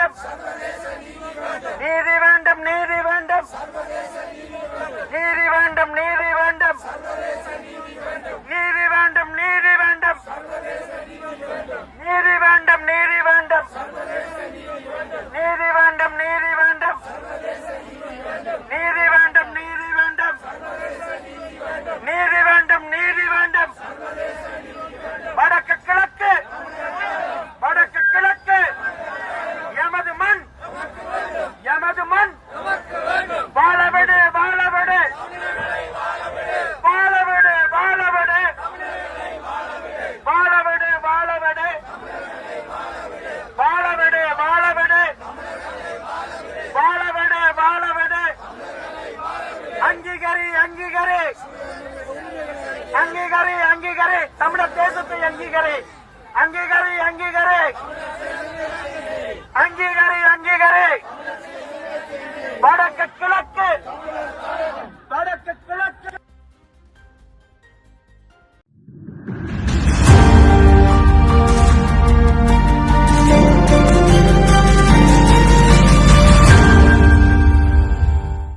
வேண்டும், நீதி வேண்டும், நீதி வேண்டும், நீதி வேண்டும், நீதி வேண்டும், நீதி வேண்டும், நீதி வேண்டும், நீதி வேண்டும், நீதி வேண்டும், நீதி வேண்டும், நீதி வேண்டும், நீதி வேண்டும், நீதி வேண்டும், நீதி வேண்டும், நீதி வேண்டும். வடக்கு கிழக்கு, வடக்கு கிழக்கு எமது மண், எமது மண். வாழவிடு, வாழவிடு, வாழவிடு, வாழவிடு, வாழவிடு, வாழவிடு, வாழவிடு, வாழவிடு, வாழவிடு, வாழவிடு. அங்கீகரி, அங்கீகரி, அங்கீகரி, அங்கீகரி, தமிழர் தேசத்தை அங்கீகரி, அங்கீகரி, அங்கீகரி, அங்கீகரி,